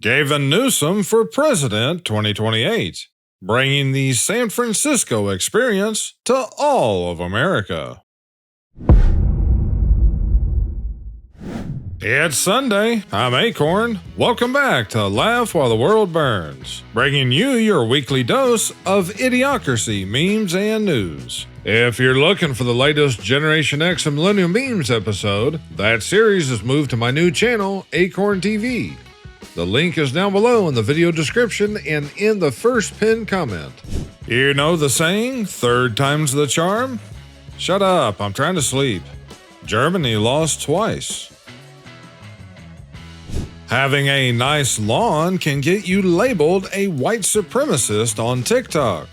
Gavin Newsom for President 2028, bringing the San Francisco experience to all of America. It's Sunday. I'm Akorn. Welcome back to Laugh While the World Burns, bringing you your weekly dose of Idiocracy memes and news. If you're looking for the latest Generation X and Millennial memes episode, that series is moved to my new channel, AkornTV. The link is down below in the video description and in the first pinned comment. You know the saying, third time's the charm? Shut up, I'm trying to sleep. Germany lost twice. Having a nice lawn can get you labeled a white supremacist on TikTok.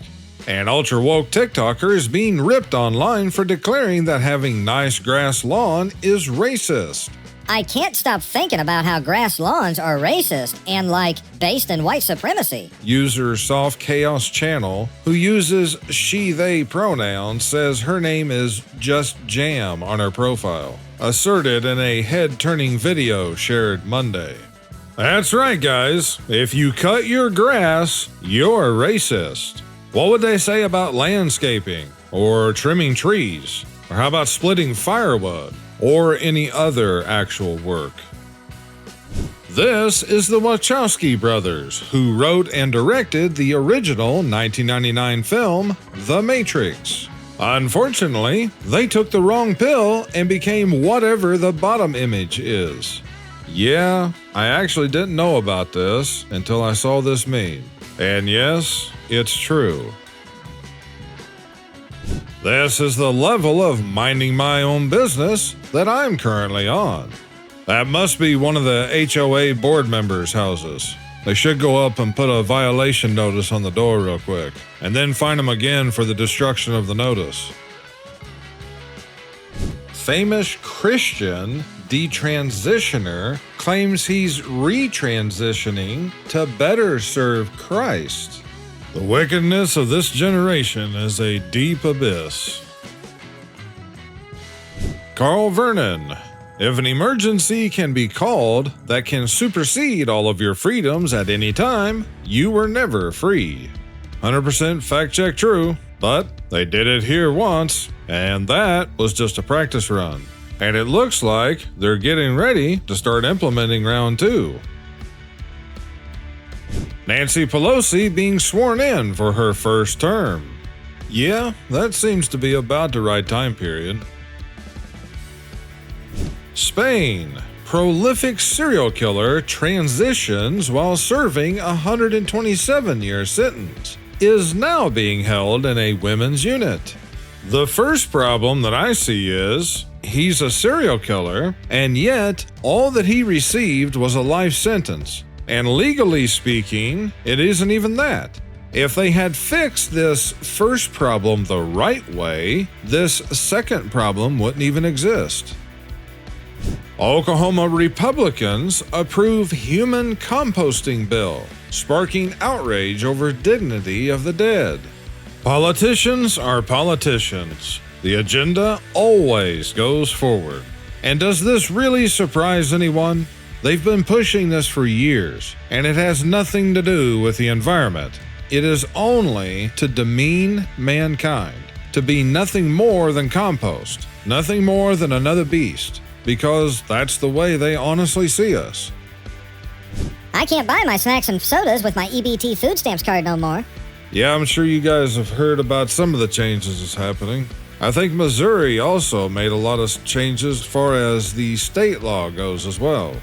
An ultra-woke TikToker is being ripped online for declaring that having nice grass lawn is racist. I can't stop thinking about how grass lawns are racist and, based in white supremacy. User Soft Chaos Channel, who uses she/they pronouns, says her name is Just Jam on her profile, asserted in a head-turning video shared Monday. That's right, guys. If you cut your grass, you're racist. What would they say about landscaping, or trimming trees, or how about splitting firewood, or any other actual work? This is the Wachowski brothers, who wrote and directed the original 1999 film, The Matrix. Unfortunately, they took the wrong pill and became whatever the bottom image is. Yeah, I actually didn't know about this until I saw this meme. And yes, it's true. This is the level of minding my own business that I'm currently on. That must be one of the HOA board members' houses. They should go up and put a violation notice on the door real quick, and then fine them again for the destruction of the notice. Famous Christian detransitioner claims he's retransitioning to better serve Christ. The wickedness of this generation is a deep abyss. Carl Vernon. If an emergency can be called that can supersede all of your freedoms at any time, you were never free. 100% fact check true, but they did it here once, and that was just a practice run. And it looks like they're getting ready to start implementing round 2. Nancy Pelosi being sworn in for her first term. Yeah, that seems to be about the right time period. Spain. Prolific serial killer transitions while serving a 127-year sentence. Is now being held in a women's unit. The first problem that I see is, he's a serial killer, and yet all that he received was a life sentence. And legally speaking, it isn't even that. If they had fixed this first problem the right way, this second problem wouldn't even exist. Oklahoma Republicans approve human composting bill, sparking outrage over dignity of the dead. Politicians are politicians. The agenda always goes forward. And does this really surprise anyone? They've been pushing this for years, and it has nothing to do with the environment. It is only to demean mankind, to be nothing more than compost, nothing more than another beast, because that's the way they honestly see us. I can't buy my snacks and sodas with my EBT food stamps card no more. Yeah, I'm sure you guys have heard about some of the changes that's happening. I think Missouri also made a lot of changes as far as the state law goes as well.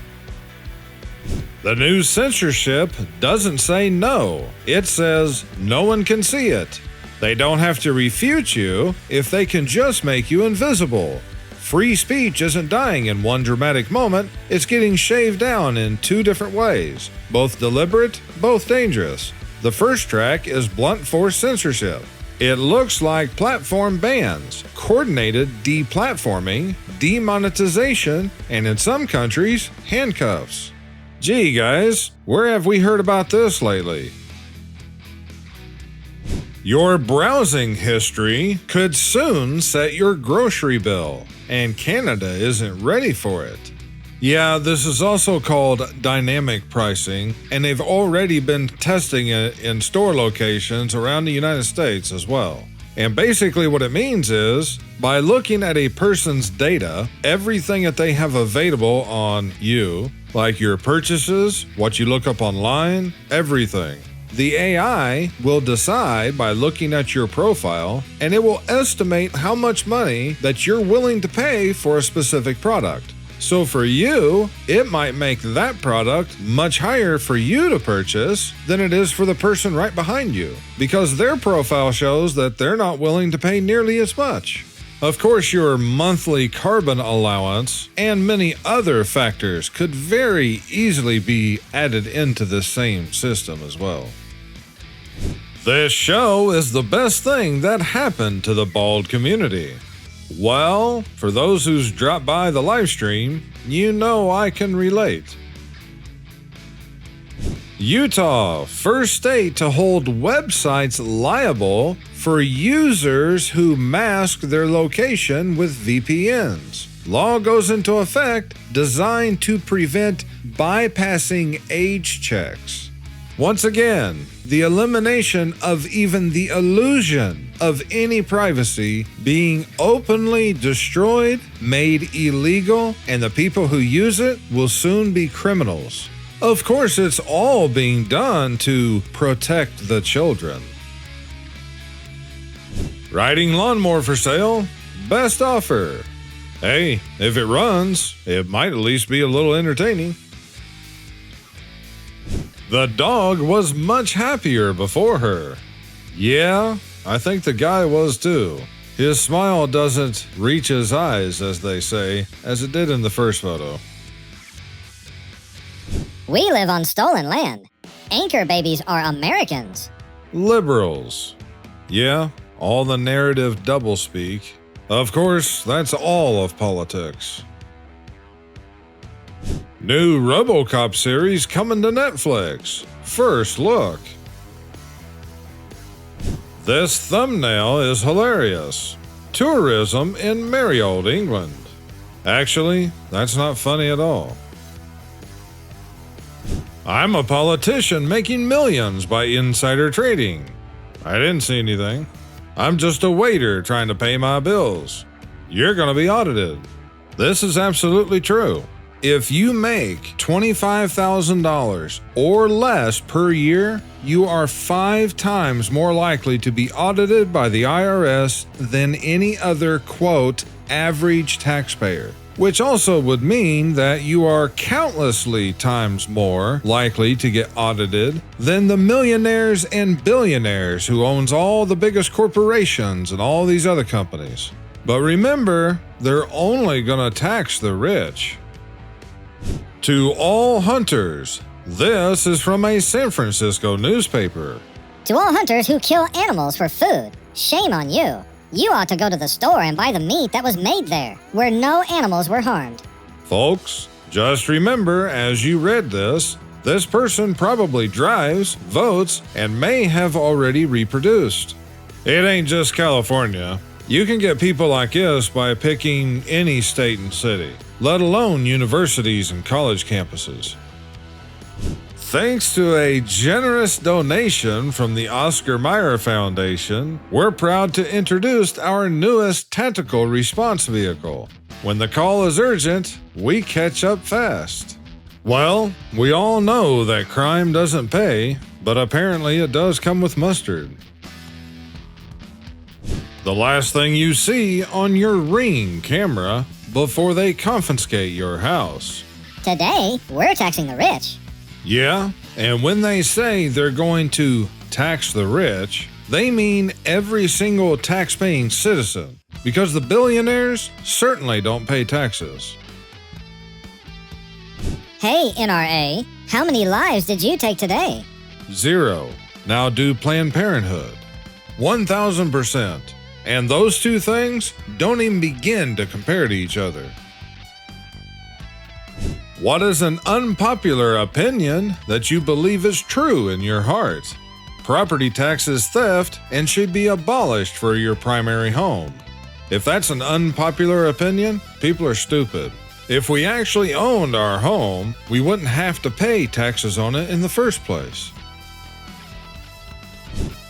The new censorship doesn't say no. It says no one can see it. They don't have to refute you if they can just make you invisible. Free speech isn't dying in one dramatic moment, it's getting shaved down in 2 different ways, both deliberate, both dangerous. The first track is blunt force censorship. It looks like platform bans, coordinated deplatforming, demonetization, and in some countries, handcuffs. Gee guys, where have we heard about this lately? Your browsing history could soon set your grocery bill, and Canada isn't ready for it. Yeah, this is also called dynamic pricing, and they've already been testing it in store locations around the United States as well. And basically what it means is, by looking at a person's data, everything that they have available on you, like your purchases, what you look up online, everything, the AI will decide by looking at your profile, and it will estimate how much money that you're willing to pay for a specific product. So for you, it might make that product much higher for you to purchase than it is for the person right behind you, because their profile shows that they're not willing to pay nearly as much. Of course, your monthly carbon allowance and many other factors could very easily be added into this same system as well. This show is the best thing that happened to the bald community. Well, for those who's dropped by the live stream, you know I can relate. Utah, first state to hold websites liable for users who mask their location with VPNs. Law goes into effect designed to prevent bypassing age checks. Once again, the elimination of even the illusion of any privacy being openly destroyed, made illegal, and the people who use it will soon be criminals. Of course, it's all being done to protect the children. Riding lawnmower for sale? Best offer. Hey, if it runs, it might at least be a little entertaining. The dog was much happier before her. Yeah, I think the guy was too. His smile doesn't reach his eyes, as they say, as it did in the first photo. We live on stolen land. Anchor babies are Americans. Liberals. Yeah, all the narrative doublespeak. Of course, that's all of politics. New RoboCop series coming to Netflix. First look. This thumbnail is hilarious. Tourism in merry old England. Actually, that's not funny at all. I'm a politician making millions by insider trading. I didn't see anything. I'm just a waiter trying to pay my bills. You're gonna be audited. This is absolutely true. If you make $25,000 or less per year, you are 5 times more likely to be audited by the IRS than any other, quote, average taxpayer. Which also would mean that you are countlessly times more likely to get audited than the millionaires and billionaires who owns all the biggest corporations and all these other companies. But remember, they're only gonna tax the rich. To all hunters, this is from a San Francisco newspaper. To all hunters who kill animals for food, shame on you. You ought to go to the store and buy the meat that was made there, where no animals were harmed. Folks, just remember as you read this person probably drives, votes, and may have already reproduced. It ain't just California. You can get people like this by picking any state and city, let alone universities and college campuses. Thanks to a generous donation from the Oscar Mayer Foundation, we're proud to introduce our newest tactical response vehicle. When the call is urgent, we catch up fast. Well, we all know that crime doesn't pay, but apparently it does come with mustard. The last thing you see on your Ring camera before they confiscate your house. Today, we're taxing the rich. Yeah, and when they say they're going to tax the rich, they mean every single tax-paying citizen, because the billionaires certainly don't pay taxes. Hey, NRA, how many lives did you take today? 0. Now do Planned Parenthood. 1,000%. And those two things don't even begin to compare to each other. What is an unpopular opinion that you believe is true in your heart? Property tax is theft and should be abolished for your primary home. If that's an unpopular opinion, people are stupid. If we actually owned our home, we wouldn't have to pay taxes on it in the first place.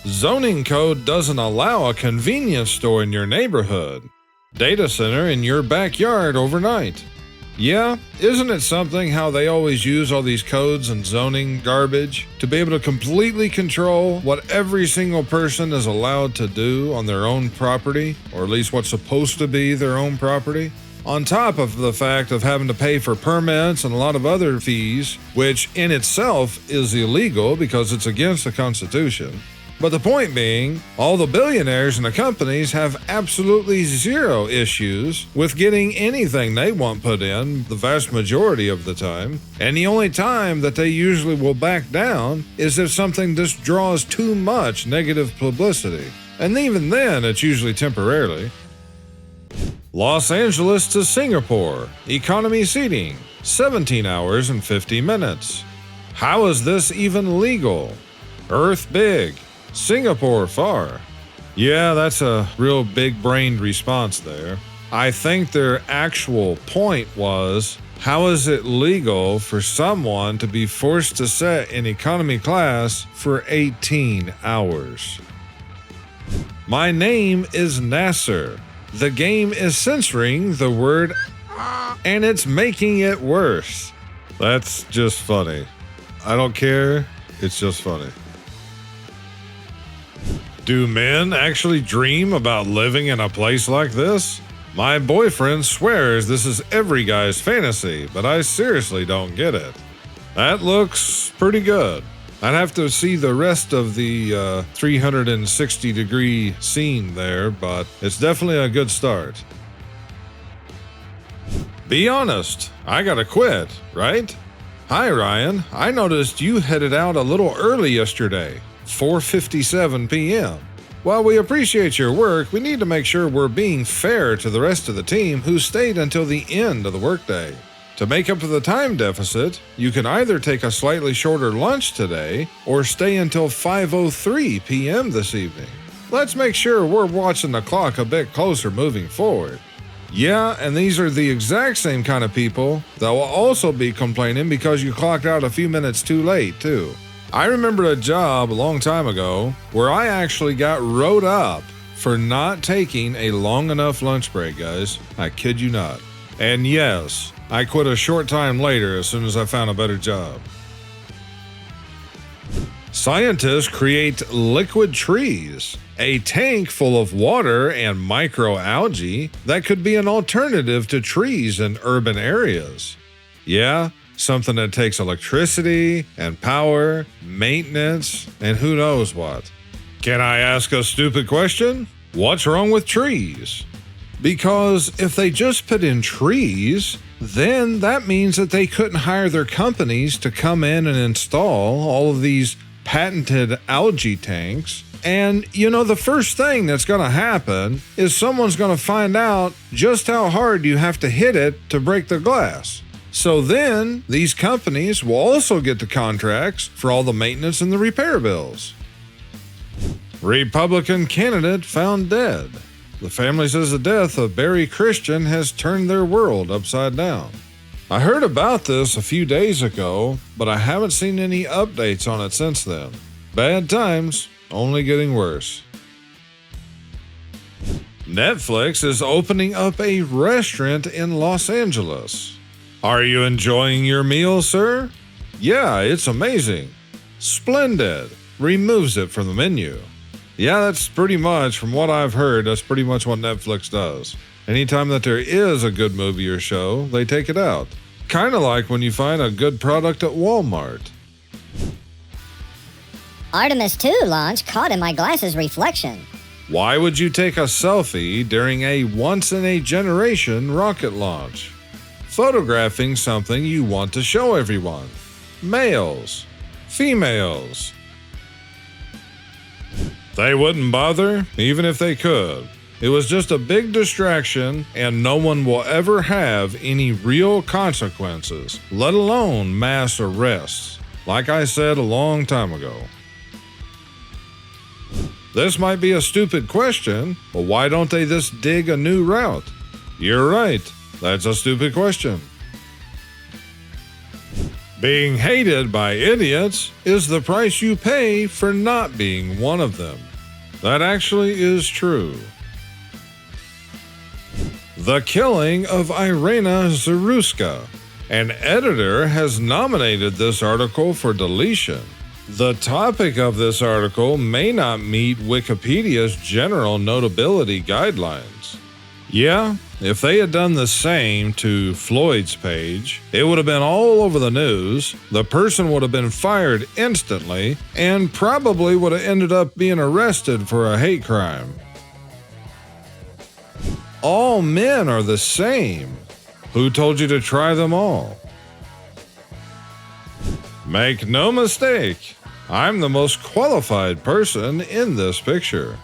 Zoning code doesn't allow a convenience store in your neighborhood. Data center in your backyard overnight. Yeah, isn't it something how they always use all these codes and zoning garbage to be able to completely control what every single person is allowed to do on their own property, or at least what's supposed to be their own property? On top of the fact of having to pay for permits and a lot of other fees, which in itself is illegal because it's against the Constitution. But the point being, all the billionaires and the companies have absolutely zero issues with getting anything they want put in the vast majority of the time. And the only time that they usually will back down is if something just draws too much negative publicity. And even then, it's usually temporarily. Los Angeles to Singapore, economy seating, 17 hours and 50 minutes. How is this even legal? Earth big. Singapore far. Yeah, that's a real big-brained response there. I think their actual point was, how is it legal for someone to be forced to sit in economy class for 18 hours? My name is Nasser. The game is censoring the word and it's making it worse. That's just funny. I don't care. It's just funny. Do men actually dream about living in a place like this? My boyfriend swears this is every guy's fantasy, but I seriously don't get it. That looks pretty good. I'd have to see the rest of the 360-degree scene there, but it's definitely a good start. Be honest, I gotta quit, right? Hi Ryan, I noticed you headed out a little early yesterday. 4:57 p.m. While we appreciate your work, we need to make sure we're being fair to the rest of the team who stayed until the end of the workday. To make up for the time deficit, you can either take a slightly shorter lunch today or stay until 5:03 p.m. this evening. Let's make sure we're watching the clock a bit closer moving forward. Yeah, and these are the exact same kind of people that will also be complaining because you clocked out a few minutes too late, too. I remember a job a long time ago where I actually got wrote up for not taking a long enough lunch break, guys. I kid you not. And yes, I quit a short time later as soon as I found a better job. Scientists create liquid trees, a tank full of water and microalgae that could be an alternative to trees in urban areas. Yeah, something that takes electricity and power, maintenance, and who knows what. Can I ask a stupid question? What's wrong with trees? Because if they just put in trees, then that means that they couldn't hire their companies to come in and install all of these patented algae tanks. And, the first thing that's going to happen is someone's going to find out just how hard you have to hit it to break the glass. So then, these companies will also get the contracts for all the maintenance and the repair bills. Republican candidate found dead. The family says the death of Barry Christian has turned their world upside down. I heard about this a few days ago, but I haven't seen any updates on it since then. Bad times, only getting worse. Netflix is opening up a restaurant in Los Angeles. Are you enjoying your meal, sir? Yeah, it's amazing. Splendid. Removes it from the menu. Yeah, that's pretty much, from what I've heard, that's pretty much what Netflix does. Anytime that there is a good movie or show, they take it out. Kind of like when you find a good product at Walmart. Artemis 2 launch caught in my glasses reflection. Why would you take a selfie during a once-in-a-generation rocket launch? Photographing something you want to show everyone. Males. Females. They wouldn't bother, even if they could. It was just a big distraction, and no one will ever have any real consequences, let alone mass arrests, like I said a long time ago. This might be a stupid question, but why don't they just dig a new route? You're right. That's a stupid question. Being hated by idiots is the price you pay for not being one of them. That actually is true. The killing of Irina Zaruska. An editor has nominated this article for deletion. The topic of this article may not meet Wikipedia's general notability guidelines. Yeah, if they had done the same to Floyd's page, it would have been all over the news, the person would have been fired instantly, and probably would have ended up being arrested for a hate crime. All men are the same. Who told you to try them all? Make no mistake, I'm the most qualified person in this picture.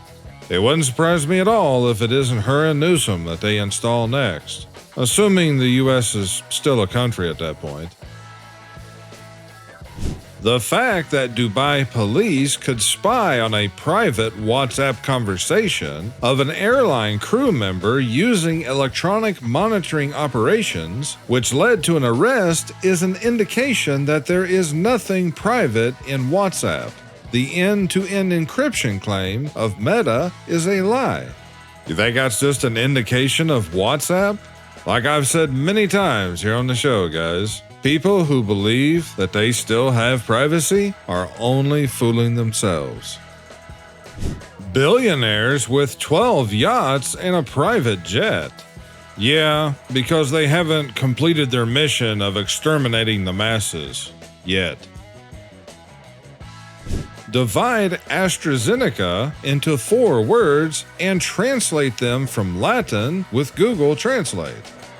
It wouldn't surprise me at all if it isn't her and Newsom that they install next, assuming the US is still a country at that point. The fact that Dubai police could spy on a private WhatsApp conversation of an airline crew member using electronic monitoring operations, which led to an arrest, is an indication that there is nothing private in WhatsApp. The end-to-end encryption claim of Meta is a lie. You think that's just an indication of WhatsApp? Like I've said many times here on the show, guys, people who believe that they still have privacy are only fooling themselves. Billionaires with 12 yachts and a private jet. Yeah, because they haven't completed their mission of exterminating the masses yet. Divide AstraZeneca into 4 words and translate them from Latin with Google Translate.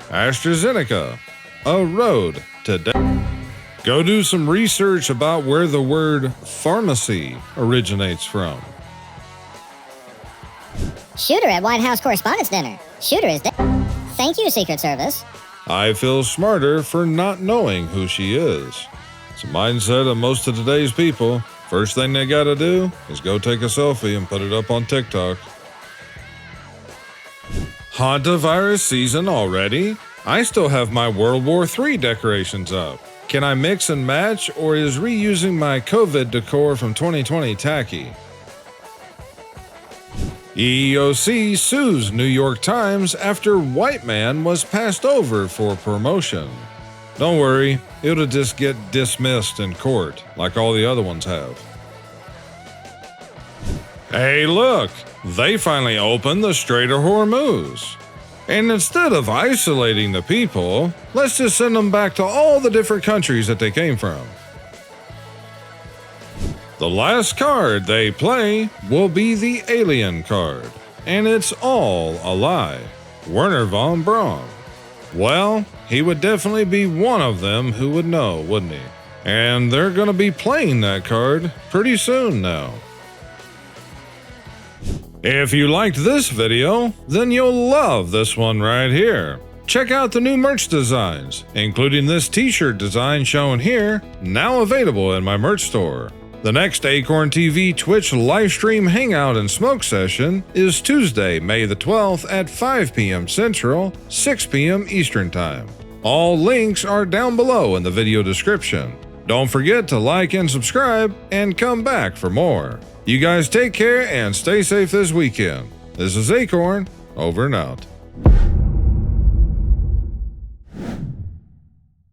AstraZeneca, a road to death. Go do some research about where the word pharmacy originates from. Shooter at White House Correspondents' Dinner. Shooter is dead. Thank you, Secret Service. I feel smarter for not knowing who she is. It's a mindset of most of today's people. First thing they gotta do is go take a selfie and put it up on TikTok. Hantavirus season already? I still have my World War III decorations up. Can I mix and match, or is reusing my COVID decor from 2020 tacky? EEOC sues New York Times after white man was passed over for promotion. Don't worry, it'll just get dismissed in court, like all the other ones have. Hey look, they finally opened the Strait of Hormuz. And instead of isolating the people, let's just send them back to all the different countries that they came from. The last card they play will be the alien card, and it's all a lie. Werner von Braun. Well, he would definitely be one of them who would know, wouldn't he? And they're gonna be playing that card pretty soon now. If you liked this video, then you'll love this one right here. Check out the new merch designs, including this t-shirt design shown here, now available in my merch store. The next AkornTV Twitch livestream hangout and smoke session is Tuesday, May the 12th at 5 p.m. Central, 6 p.m. Eastern Time. All links are down below in the video description. Don't forget to like and subscribe, and come back for more. You guys take care and stay safe this weekend. This is Akorn, over and out.